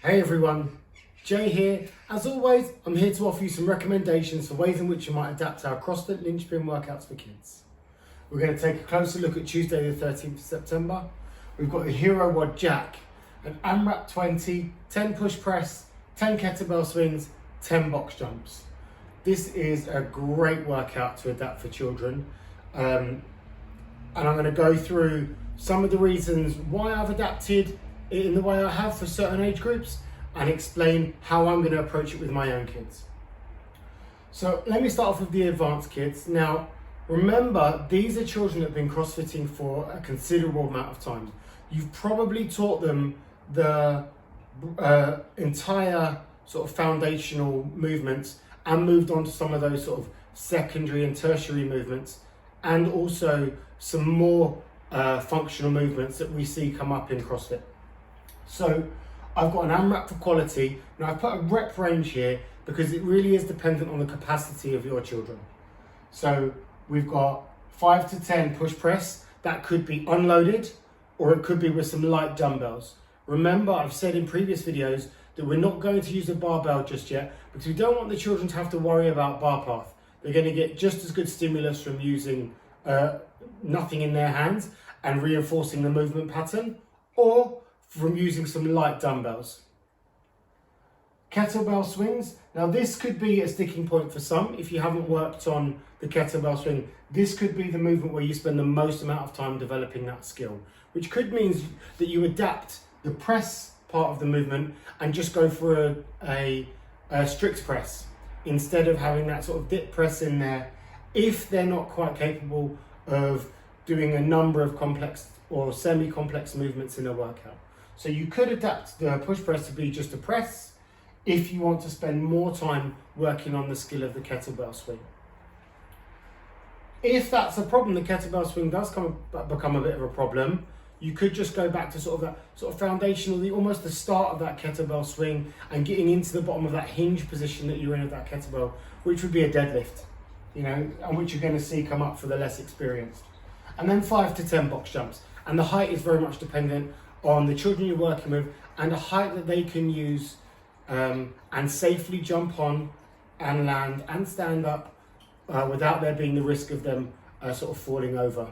Hey everyone, Jay here. As always, I'm here to offer you some recommendations for ways in which you might adapt our CrossFit linchpin workouts for kids. We're going to take a closer look at Tuesday the 13th of September. We've got the Hero Wad Jack, an AMRAP 20, 10 push press, 10 kettlebell swings, 10 box jumps. This is a great workout to adapt for children. And I'm going to go through some of the reasons why I've adapted it in the way I have for certain age groups and explain how I'm going to approach it with my own kids. So let me start off with the advanced kids. Now, remember, these are children that have been CrossFitting for a considerable amount of time. You've probably taught them the entire sort of foundational movements and moved on to some of those sort of secondary and tertiary movements, and also some more functional movements that we see come up in CrossFit. So I've got an AMRAP for quality. Now I've put a rep range here because it really is dependent on the capacity of your children. So we've got 5 to 10 push press. That could be unloaded or it could be with some light dumbbells. Remember, I've said in previous videos that we're not going to use a barbell just yet because we don't want the children to have to worry about bar path. They're going to get just as good stimulus from using nothing in their hands and reinforcing the movement pattern, or from using some light dumbbells. Kettlebell swings. Now this could be a sticking point for some. If you haven't worked on the kettlebell swing, this could be the movement where you spend the most amount of time developing that skill, which could mean that you adapt the press part of the movement and just go for a strict press instead of having that sort of dip press in there if they're not quite capable of doing a number of complex or semi-complex movements in a workout. So you could adapt the push press to be just a press if you want to spend more time working on the skill of the kettlebell swing. If that's a problem, the kettlebell swing does become a bit of a problem, you could just go back to sort of that sort of foundational, almost the start of that kettlebell swing and getting into the bottom of that hinge position that you're in of that kettlebell, which would be a deadlift, and which you're going to see come up for the less experienced. And then 5 to 10 box jumps. And the height is very much dependent on the children you're working with and a height that they can use and safely jump on and land and stand up without there being the risk of them sort of falling over,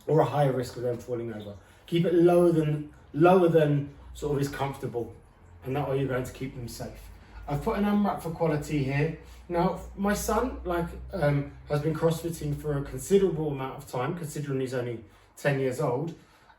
or a higher risk of them falling over. Keep it lower than sort of is comfortable, and that way you're going to keep them safe. I've put an AMRAP for quality here. Now, my son has been CrossFitting for a considerable amount of time, considering he's only 10 years old.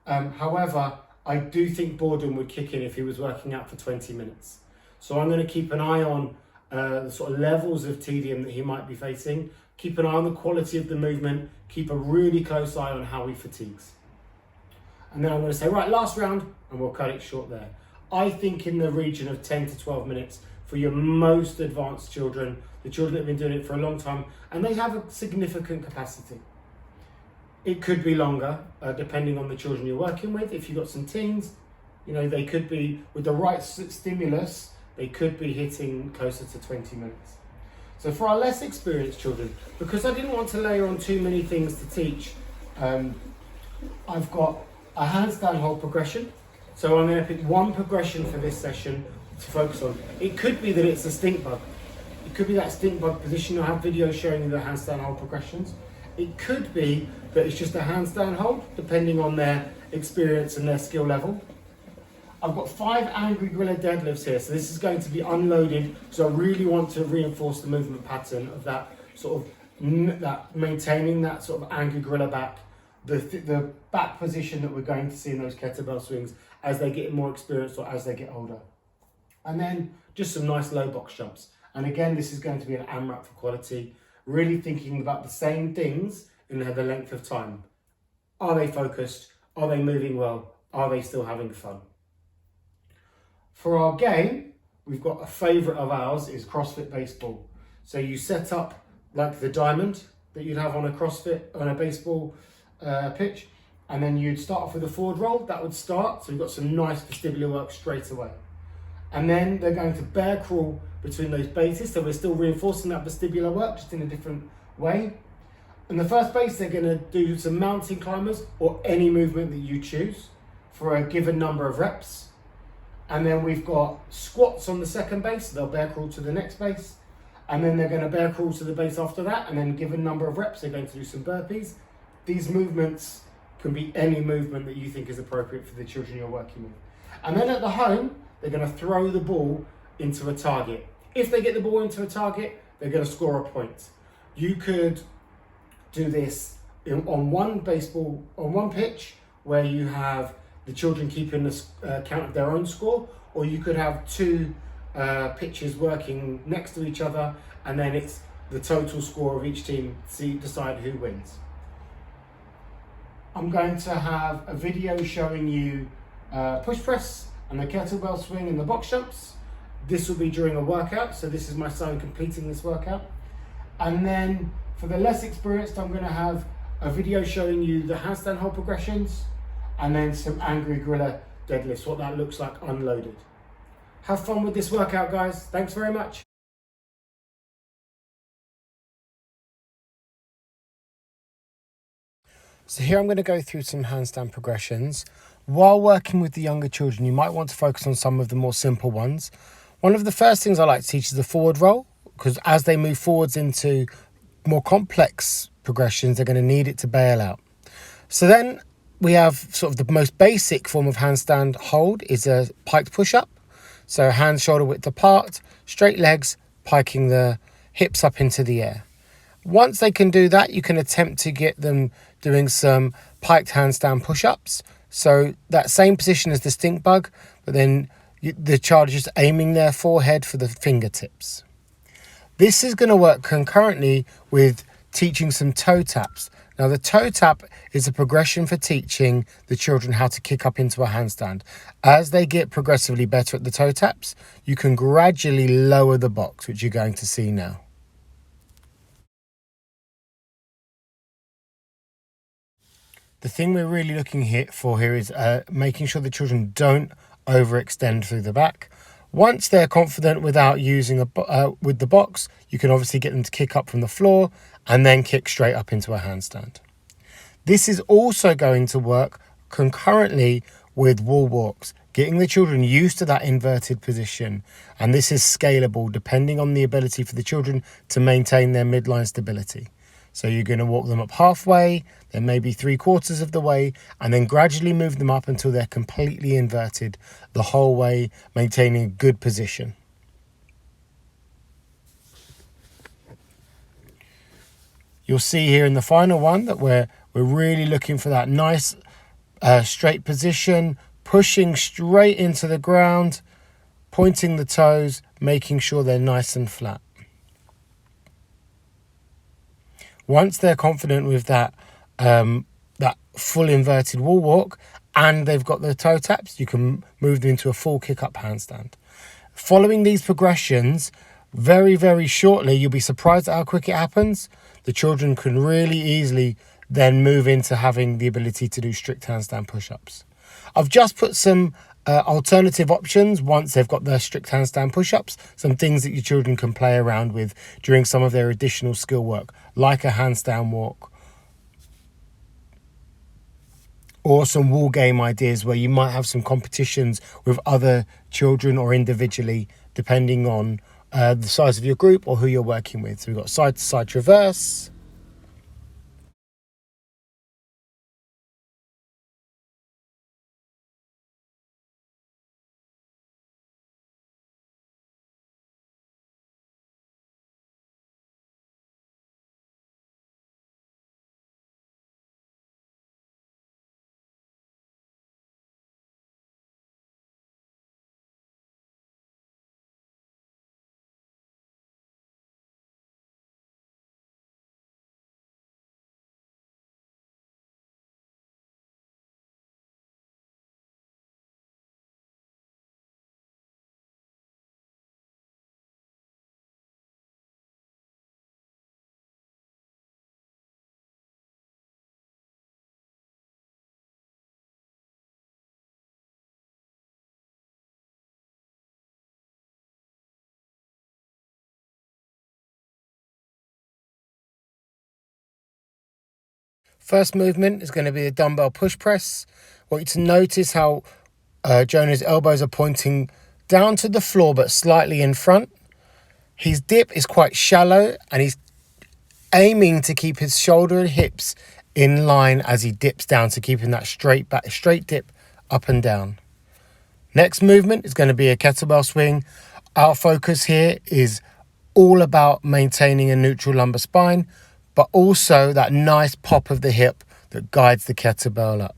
However, I do think boredom would kick in if he was working out for 20 minutes. So I'm going to keep an eye on the sort of levels of tedium that he might be facing, keep an eye on the quality of the movement, keep a really close eye on how he fatigues. And then I'm going to say, right, last round, and we'll cut it short there. I think in the region of 10 to 12 minutes for your most advanced children, the children that have been doing it for a long time, and they have a significant capacity. It could be longer, depending on the children you're working with. If you've got some teens, they could be, with the right stimulus, they could be hitting closer to 20 minutes. So for our less experienced children, because I didn't want to layer on too many things to teach, I've got a handstand hold progression. So I'm going to pick one progression for this session to focus on. It could be that it's a stink bug. It could be that stink bug position. I have videos showing you the handstand hold progressions. It could be that it's just a handstand hold, depending on their experience and their skill level. I've got 5 angry gorilla deadlifts here, so this is going to be unloaded, so I really want to reinforce the movement pattern of that sort of, that maintaining that sort of angry gorilla back, the back position that we're going to see in those kettlebell swings as they get more experienced or as they get older. And then just some nice low box jumps. And again, this is going to be an AMRAP for quality, really thinking about the same things in the length of time. Are they focused? Are they moving well? Are they still having fun? For our game, we've got a favourite of ours is CrossFit baseball. So you set up like the diamond that you'd have on a baseball pitch, and then you'd start off with a forward roll. That would start, so you've got some nice vestibular work straight away. And then they're going to bear crawl between those bases, so we're still reinforcing that vestibular work, just in a different way. In the first base, they're going to do some mountain climbers or any movement that you choose for a given number of reps. And then we've got squats on the second base. They'll bear crawl to the next base. And then they're going to bear crawl to the base after that. And then given number of reps, they're going to do some burpees. These movements can be any movement that you think is appropriate for the children you're working with. And then at the home, they're going to throw the ball into a target. If they get the ball into a target, they're going to score a point. You could do this on one pitch, where you have the children keeping the count of their own score, or you could have two pitches working next to each other, and then it's the total score of each team to decide who wins. I'm going to have a video showing you push press and the kettlebell swing and the box jumps. This will be during a workout, so this is my son completing this workout. And then for the less experienced, I'm going to have a video showing you the handstand hold progressions, and then some angry gorilla deadlifts, what that looks like unloaded. Have fun with this workout, guys. Thanks very much. So here I'm going to go through some handstand progressions. While working with the younger children, you might want to focus on some of the more simple ones. One of the first things I like to teach is the forward roll, because as they move forwards into more complex progressions, they're going to need it to bail out. So then we have sort of the most basic form of handstand hold is a piked push-up. So hands shoulder width apart, straight legs, piking the hips up into the air. Once they can do that, you can attempt to get them doing some piked handstand push-ups. So that same position as the stink bug, but then the child is just aiming their forehead for the fingertips. This is going to work concurrently with teaching some toe taps. Now, the toe tap is a progression for teaching the children how to kick up into a handstand. As they get progressively better at the toe taps, you can gradually lower the box, which you're going to see now. The thing we're really looking for here is making sure the children don't overextend through the back. Once they're confident without using with the box, you can obviously get them to kick up from the floor and then kick straight up into a handstand. This is also going to work concurrently with wall walks, getting the children used to that inverted position. And this is scalable depending on the ability for the children to maintain their midline stability. So you're going to walk them up halfway, then maybe 3/4 of the way, and then gradually move them up until they're completely inverted the whole way, maintaining a good position. You'll see here in the final one that we're really looking for that nice straight position, pushing straight into the ground, pointing the toes, making sure they're nice and flat. Once they're confident with that full inverted wall walk and they've got the toe taps, you can move them into a full kick-up handstand. Following these progressions, very, very shortly, you'll be surprised at how quick it happens. The children can really easily then move into having the ability to do strict handstand push-ups. I've just put some alternative options once they've got their strict handstand push-ups, some things that your children can play around with during some of their additional skill work, like a handstand walk, or some wall game ideas where you might have some competitions with other children or individually, depending on the size of your group or who you're working with. So we've got side-to-side traverse, First movement is going to be a dumbbell push press. I want you to notice how Jonah's elbows are pointing down to the floor but slightly in front. His dip is quite shallow and he's aiming to keep his shoulder and hips in line as he dips down, to keep him that straight dip up and down. Next movement is going to be a kettlebell swing. Our focus here is all about maintaining a neutral lumbar spine, but also that nice pop of the hip that guides the kettlebell up.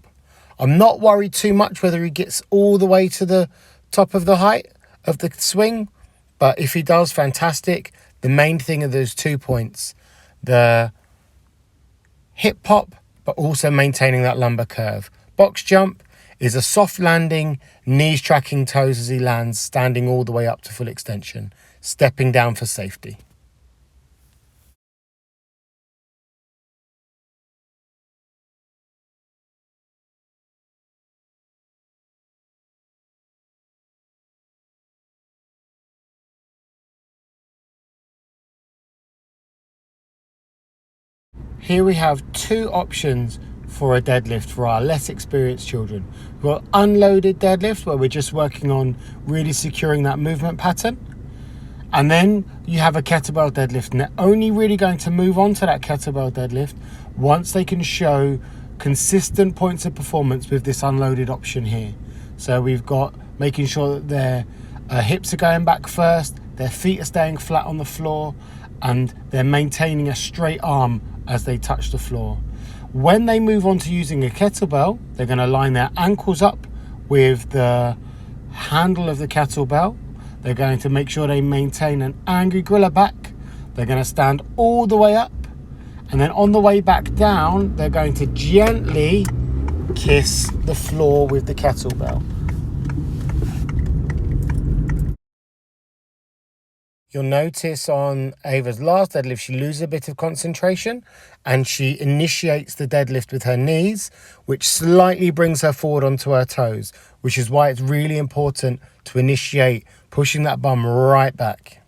I'm not worried too much whether he gets all the way to the top of the height of the swing, but if he does, fantastic. The main thing are those 2 points, the hip pop, but also maintaining that lumbar curve. Box jump is a soft landing, knees tracking toes as he lands, standing all the way up to full extension, stepping down for safety. Here we have 2 options for a deadlift for our less experienced children. We've got unloaded deadlift, where we're just working on really securing that movement pattern. And then you have a kettlebell deadlift, and they're only really going to move on to that kettlebell deadlift once they can show consistent points of performance with this unloaded option here. So we've got making sure that their hips are going back first, their feet are staying flat on the floor, and they're maintaining a straight arm as they touch the floor. When they move on to using a kettlebell, they're going to line their ankles up with the handle of the kettlebell. They're going to make sure they maintain an angry gorilla back. They're going to stand all the way up, and then on the way back down, they're going to gently kiss the floor with the kettlebell. You'll notice on Ava's last deadlift, she loses a bit of concentration and she initiates the deadlift with her knees, which slightly brings her forward onto her toes, which is why it's really important to initiate pushing that bum right back.